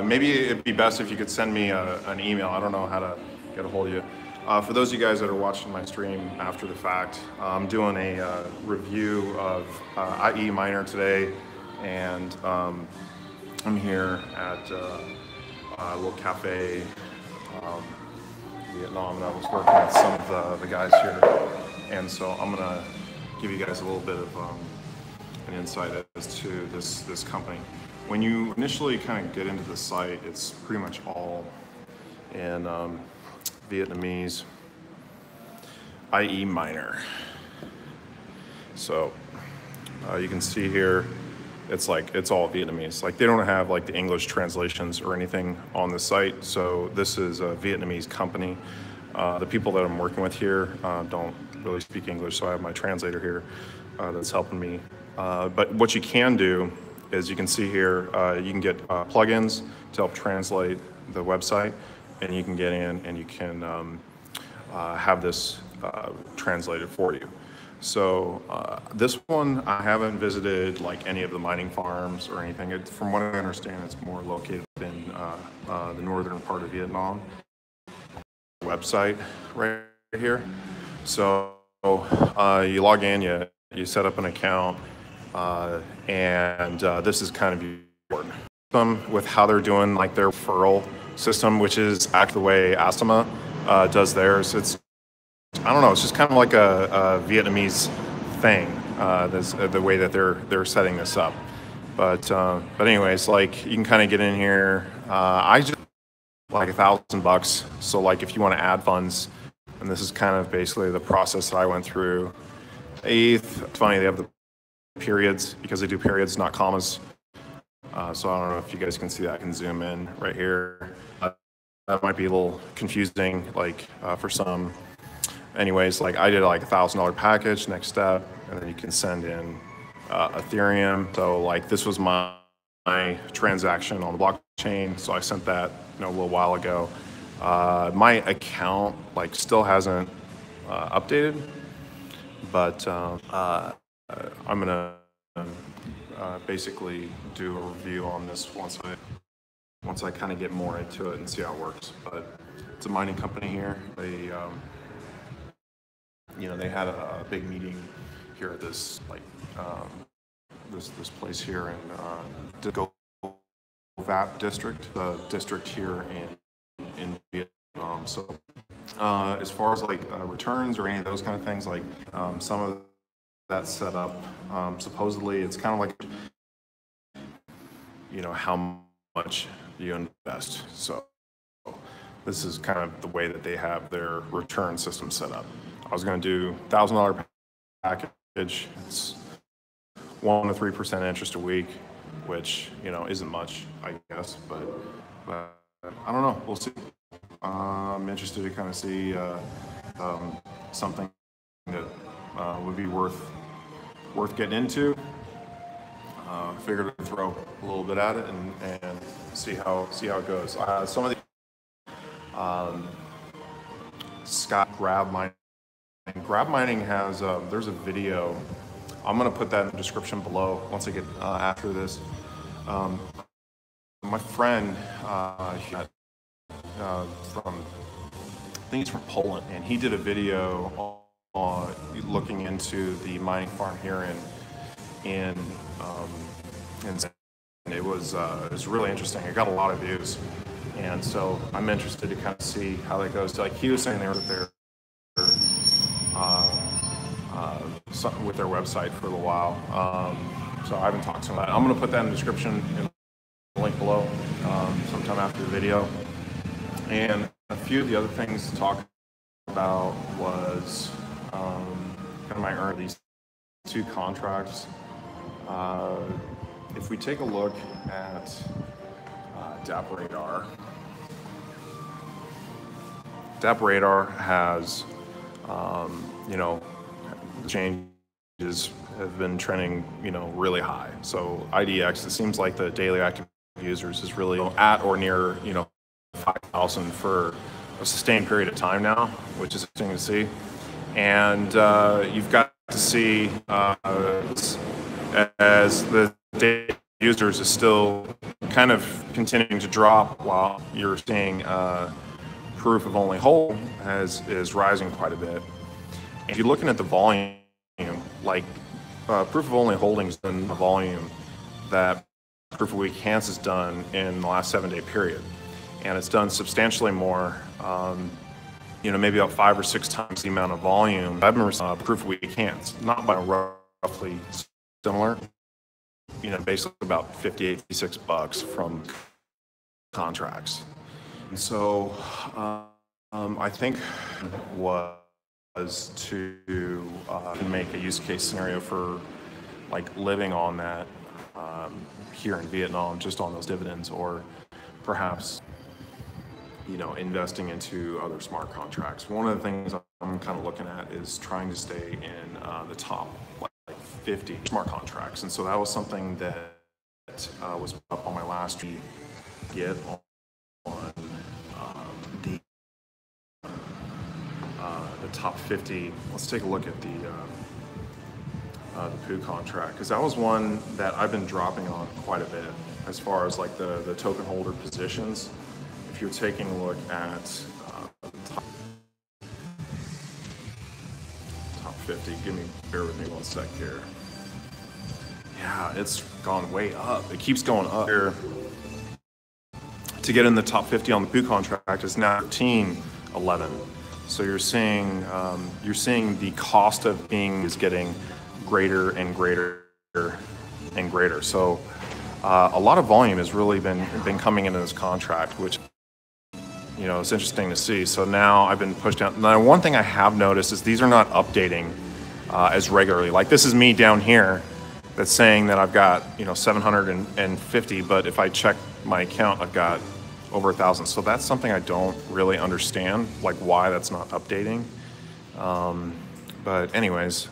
Maybe it'd be best if you could send me an email. I don't know how to get a hold of you. For those of you guys that are watching my stream after the fact, I'm doing a review of ieminer today, and I'm here at a little cafe, Vietnam, and I was working with some of the guys here, and so I'm gonna give you guys a little bit of an insight as to this company. When you initially kind of get into the site, it's pretty much all in Vietnamese. ieminer. So you can see here, it's all Vietnamese. Like, they don't have like the English translations or anything on the site. So this is a Vietnamese company. The people that I'm working with here don't really speak English, so I have my translator here that's helping me. But what you can do is, you can see here, you can get plugins to help translate the website, and you can get in and you can have this translated for you. So this one, I haven't visited like any of the mining farms or anything. From what I understand, it's more located in the northern part of Vietnam. Website right here. So you log in, you set up an account, and this is kind of important with how they're doing like their referral system, which is actually the way Asima does theirs. I don't know, it's just kind of like a Vietnamese thing, the way that they're setting this up. But anyways, like, you can kind of get in here. I just like $1,000. So like, if you want to add funds, and this is kind of basically the process that I went through. It's funny, they have the periods, because they do periods, not commas. So I don't know if you guys can see that. I can zoom in right here. That might be a little confusing, like for some. Anyways, like, I did like $1,000 package, next step, and then you can send in Ethereum. So like, this was my transaction on the blockchain, so I sent that a little while ago. My account like still hasn't updated, but I'm gonna basically do a review on this once I kind of get more into it and see how it works. But it's a mining company here. They they had a big meeting here at this this place here in VAP district, the district here in Vietnam. So as far as like returns or any of those kind of things, like some of that's set up. Supposedly, it's kind of like how much you invest. So this is kind of the way that they have their return system set up. I was going to do $1,000 package. It's 1 to 3% interest a week, which isn't much, I guess, but I don't know. We'll see. I'm interested to kind of see something that would be worth getting into. Figured I'd throw a little bit at it and see how it goes. Some of the Scott Grab Mining has there's a video. I'm gonna put that in the description below once I get after this. My friend from, I think he's from Poland, and he did a video on looking into the mining farm here and it was really interesting. It got a lot of views, and so I'm interested to kind of see how that goes. Like, he was saying they were there something with their website for a little while. So I haven't talked to him about it. I'm going to put that in the description and the link below sometime after the video. And a few of the other things to talk about was kind of my earn these 2 contracts. If we take a look at DappRadar, DappRadar has changes have been trending really high. So IDX, it seems like the daily active users is really at or near 5,000 for a sustained period of time now, which is interesting to see. And you've got to see as the daily users is still kind of continuing to drop, while you're seeing proof of only hold is rising quite a bit. If you're looking at the volume, like proof of only holdings in the volume that proof of weak hands has done in the last 7-day period, and it's done substantially more. Maybe about 5 or 6 times the amount of volume I've been receiving proof of weak hands, not by roughly similar. Basically about 58, 56 bucks from contracts. And so I think was to make a use case scenario for like living on that here in Vietnam, just on those dividends, or perhaps investing into other smart contracts. One of the things I'm kind of looking at is trying to stay in the top like 50 smart contracts, and so that was something that was up on my last get on the top 50. Let's take a look at the Pooh contract, because that was one that I've been dropping on quite a bit as far as like the token holder positions. If you're taking a look at the top 50, bear with me one sec here. Yeah, it's gone way up. It keeps going up here. To get in the top 50 on the Pooh contract is now 13.11. So you're seeing the cost of being is getting greater and greater and greater. So a lot of volume has really been coming into this contract, which it's interesting to see. So now I've been pushed down. Now, one thing I have noticed is these are not updating as regularly. Like this is me down here that's saying that I've got 750, but if I check my account, I've got over 1,000. So that's something I don't really understand, like why that's not updating. But anyways,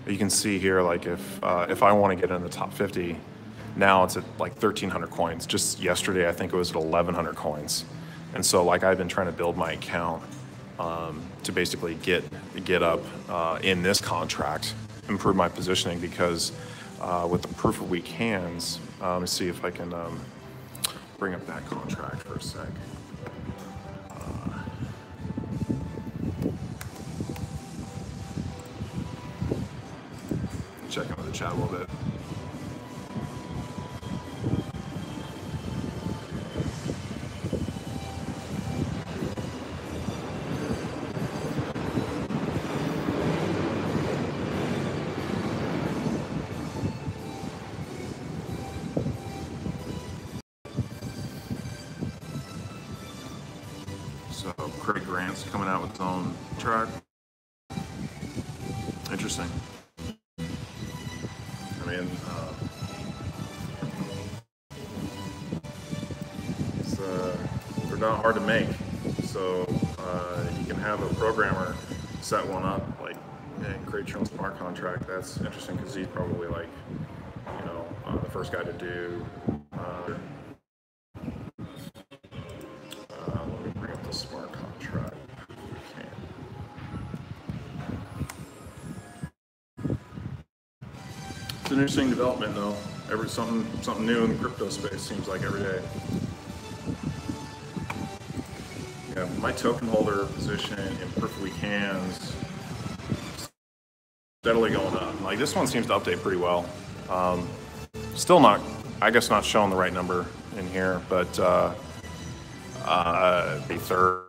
you can see here, like if I want to get in the top 50, now it's at like 1,300 coins. Just yesterday, I think it was at 1,100 coins. And so like I've been trying to build my account to basically get up in this contract, improve my positioning, because with the proof of weak hands, let me see if I can bring up that contract for a sec. Check in with the chat a little bit. So Craig Grant's coming out with his own track. Interesting. I mean, they're not hard to make. So you can have a programmer set one up, like, and create your own smart contract. That's interesting because he's probably like, the first guy to do. Let me bring up the smart contract. It's an interesting development, though. Something new in the crypto space seems like every day. Yeah, my token holder position in proof of weak hands steadily going up. Like this one seems to update pretty well. Still not, I guess, not showing the right number in here, but the third.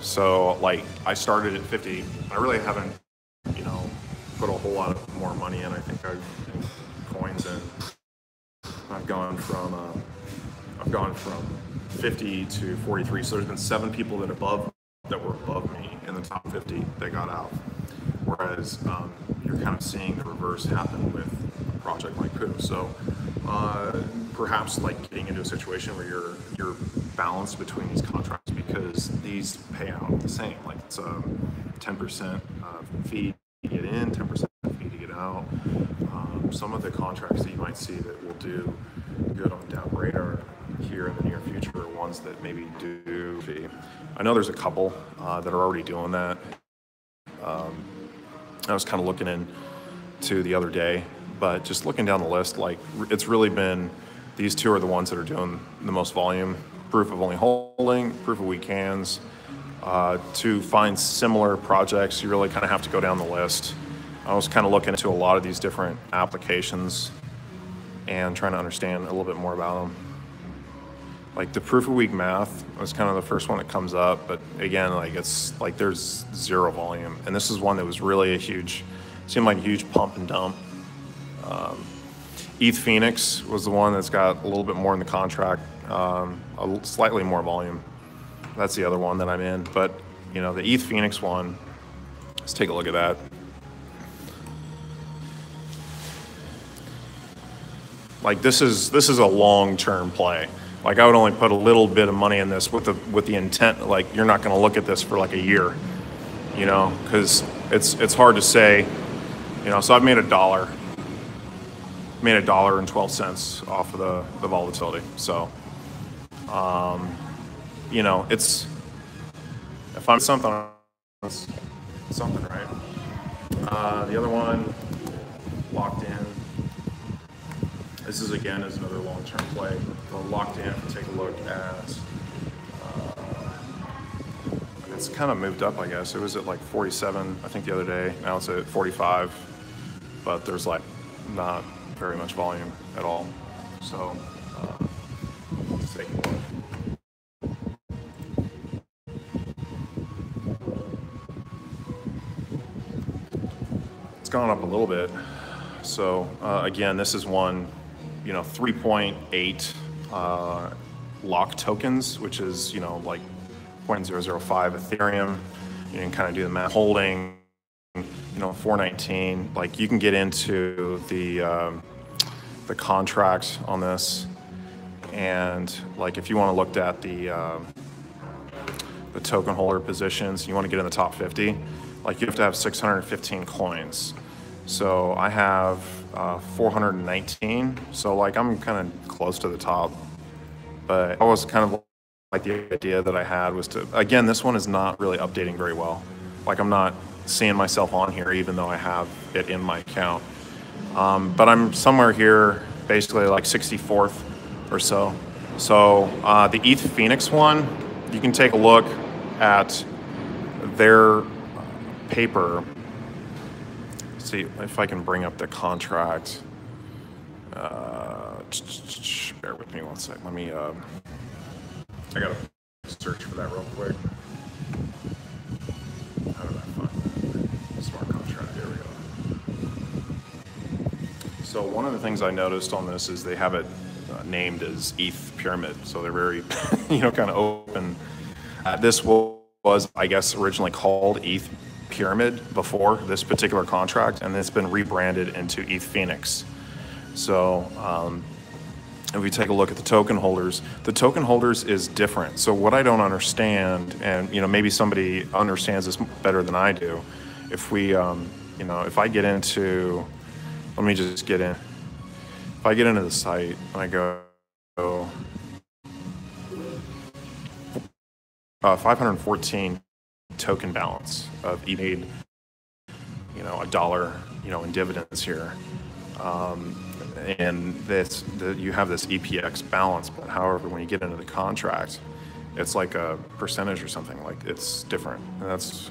So like I started at 50. I really haven't, put a whole lot of more money in. I think I've coins in. I've gone from 50 to 43. So there's been 7 people that were above me in the top 50 that got out. Whereas you're kind of seeing the reverse happen with a project like Pooh. So perhaps like getting into a situation where you're balanced between these contracts, because these pay out the same. Like it's a 10% fee to get in, 10% fee to get out. Some of the contracts that you might see that will do good on the down radar here in the near future are ones that maybe do fee. I know there's a couple that are already doing that. I was kind of looking into the other day, But just looking down the list, like it's really been, these two are the ones that are doing the most volume. Proof of only holding, proof of weak hands. To find similar projects, you really kind of have to go down the list. I was kind of looking into a lot of these different applications and trying to understand a little bit more about them. Like the proof of weak math was kind of the first one that comes up, but again, like it's like there's zero volume. And this is one that was really a huge, seemed like a huge pump and dump. EthPhoenix was the one that's got a little bit more in the contract, slightly more volume. That's the other one that I'm in. But you know, the EthPhoenix one, let's take a look at that. Like this is a long-term play. Like I would only put a little bit of money in this with the intent, like you're not going to look at this for like a year, you know, because it's hard to say, you know. So I've made $1.12 off of the volatility. So, you know, it's, if I'm something, right? The other one, LockedIn. This is again is another long-term play. For LockedIn, if you take a look at, it's kind of moved up, I guess. It was at like 47, I think, the other day. Now it's at 45, but there's like not very much volume at all. So let's take a look. It's gone up a little bit. So again, this is one, you know, 3.8 lock tokens, which is, you know, like 0.005 Ethereum. You can kind of do the math. Holding, you know, 419. Like you can get into the contract on this, and like if you want to look at the token holder positions, you want to get in the top 50. Like you have to have 615 coins. So I have 419, so like I'm kind of close to the top. But I was kind of like, the idea that I had was to, again, this one is not really updating very well. Like I'm not seeing myself on here even though I have it in my account. But I'm somewhere here, basically like 64th or so. So the EthPhoenix one, you can take a look at their paper. See if I can bring up the contract. Bear with me one sec. Let me, I gotta search for that real quick. How did I find that? Smart contract, here we go. So one of the things I noticed on this is they have it named as ETH Pyramid. So they're very, you know, kind of open. This was, I guess, originally called ETH Pyramid before this particular contract, and it's been rebranded into EthPhoenix. So if we take a look at the token holders is different. So what I don't understand, and you know, maybe somebody understands this better than I do, if we, you know, if I get into, let me just get in. If I get into the site and I go 514 token balance of made, you know, $1, you know, in dividends here, and this you have this EPX balance. But however, when you get into the contract, it's like a percentage or something. Like it's different, and that's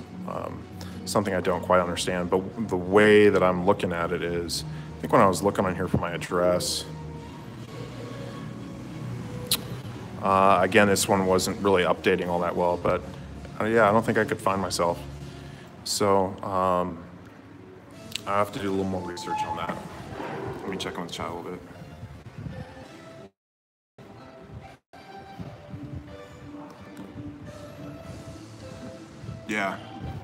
something I don't quite understand. But the way that I'm looking at it is, I think when I was looking on here for my address, again, this one wasn't really updating all that well, but yeah, I don't think I could find myself. So I have to do a little more research on that. Let me check on the chat a little bit. Yeah,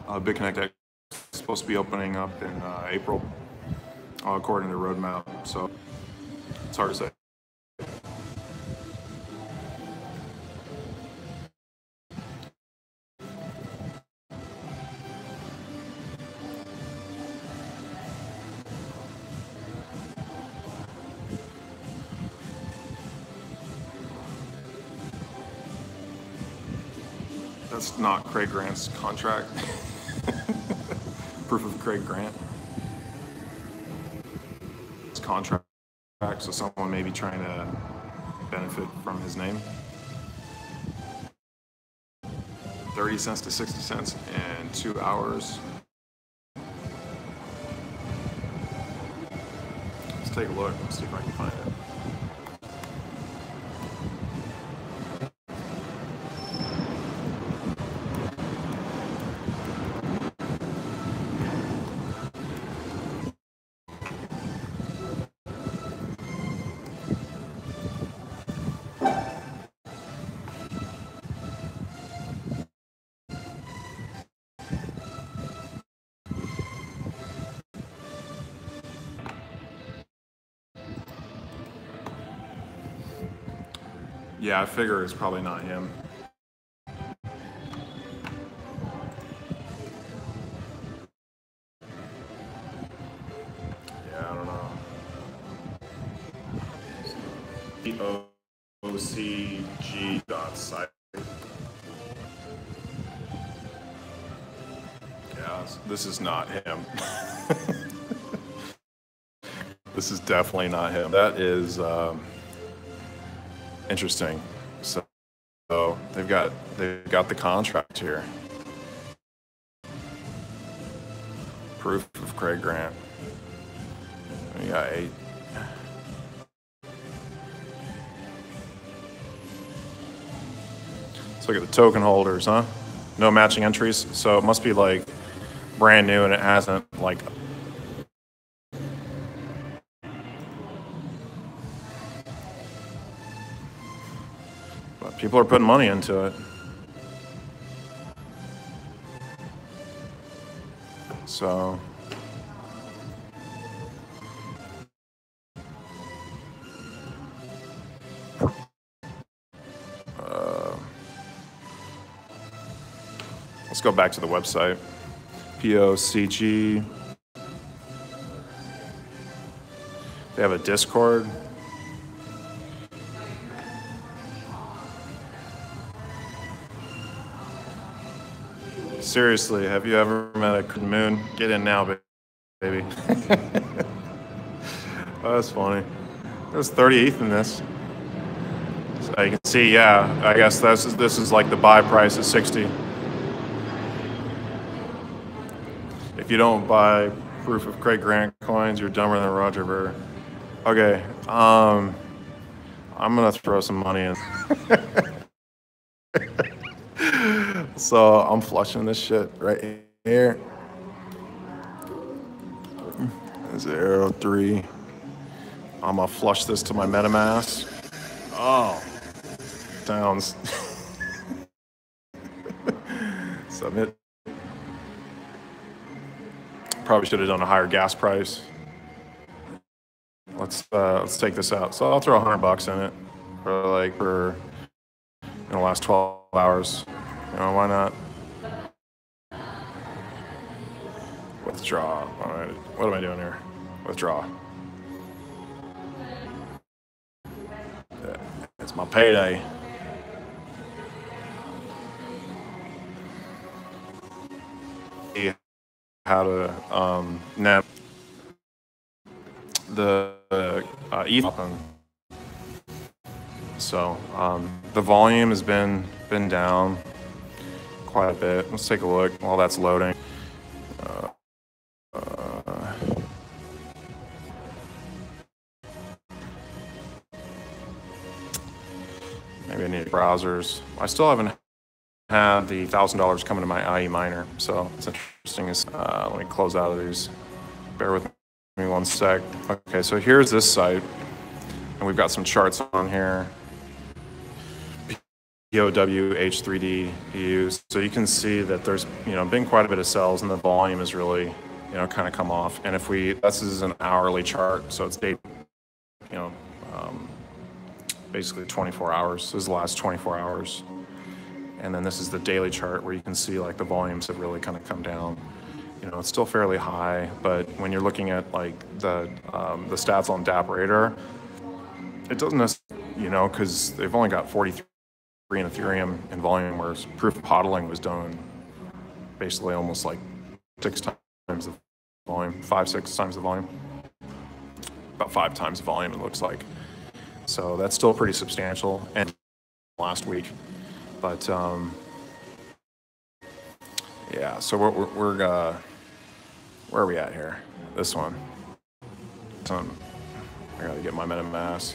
BitConnect X is supposed to be opening up in April, according to the roadmap. So it's hard to say. That's not Craig Grant's contract. Proof of Craig Grant. contract, so someone may be trying to benefit from his name. 30 cents to 60 cents in 2 hours. Let's take a look. Let's see if I can find it. Yeah, I figure it's probably not him. Yeah, I don't know. PoWH.site. Yeah, this is not him. This is definitely not him. That is interesting. So they've got the contract here. Proof of Craig Grant. We got 8. Let's look at the token holders, huh? No matching entries, so it must be like brand new and it hasn't like. But people are putting money into it. So. Let's go back to the website. POCG. They have a Discord. Seriously, have you ever met a moon? Get in now, baby. Oh, that's funny. There's 38th in this. So you can see, yeah, I guess this is like the buy price is 60. If you don't buy Proof of Craig Grant coins, you're dumber than Roger Ver. Okay, I'm gonna throw some money in. So I'm flushing this shit right here. 0.3. I'm gonna flush this to my MetaMask. Oh, sounds. Submit. Probably should have done a higher gas price. Let's take this out. So I'll throw $100 in it for in the last 12 hours. You know, why not? Withdraw. All right. What am I doing here? Withdraw. It's my payday. How to net the ETH. So the volume has been down quite a bit. Let's take a look while that's loading. Maybe I need browsers. I still haven't had the $1,000 coming to my ieminer, so it's interesting. Let me close out of these. Bear with me one sec. Okay, so here's this site, and we've got some charts on here. PoWH3D EU. So you can see that there's been quite a bit of sells, and the volume has really kind of come off. And if this is an hourly chart, so it's basically 24 hours. This is the last 24 hours. And then this is the daily chart where you can see like the volumes have really kind of come down. It's still fairly high, but when you're looking at like the stats on DApp Radar, it doesn't necessarily, because they've only got 43 in Ethereum in volume, whereas proof of hodling was done basically almost like 6 times the volume, 5, 6 times the volume. about 5 times the volume, it looks like. So that's still pretty substantial, and last week. But yeah, so we're where are we at here? This one. I gotta get my MetaMask.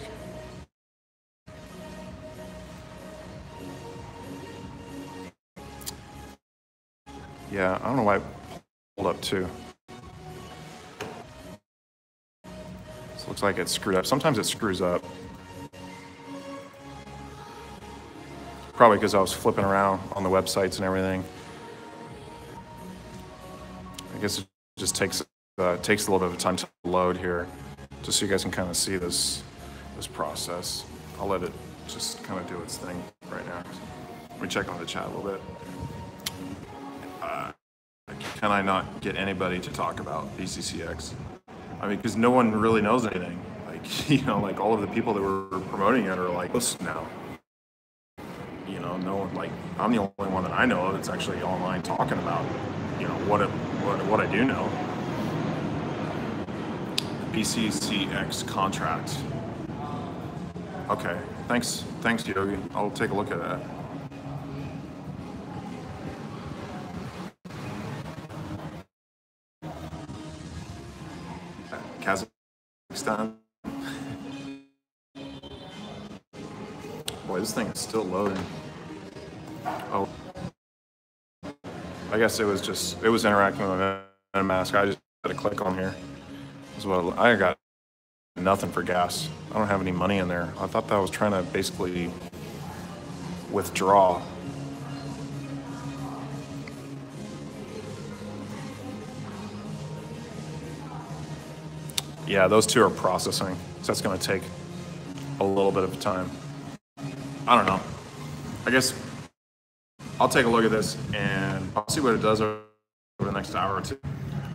Yeah, I don't know why it pulled up too. This looks like it's screwed up. Sometimes it screws up. Probably because I was flipping around on the websites and everything. I guess it just takes a little bit of time to load here, just so you guys can kind of see this process. I'll let it just kind of do its thing right now. Let me check on the chat a little bit. Can I not get anybody to talk about BCCX? I mean, because no one really knows anything. Like, you know, like all of the people that were promoting it are like, listen now. You know, no one, like, I'm the only one that I know of that's actually online talking about, you know, what I do know. BCCX contract. Okay, thanks Yogi. I'll take a look at that. Kazakhstan. Boy, this thing is still loading. Oh, I guess it was interacting with MetaMask. I just had to click on here. That's what I got. Nothing for gas. I don't have any money in there. I thought that I was trying to basically withdraw. Yeah, those two are processing, so that's going to take a little bit of time. I don't know. I guess I'll take a look at this and I'll see what it does over the next hour or two.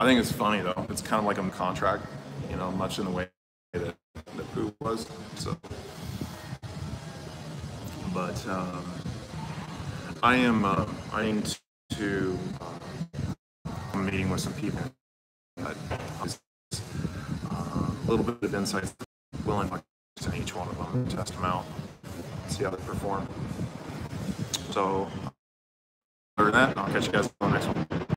I think it's funny though. It's kind of like a contract, you know, much in the way that Pooh was. So, but I am to I'm meeting with some people. But a little bit of insights, willing to each one of them, test them out, see how they perform. So, other than that, I'll catch you guys on the next one.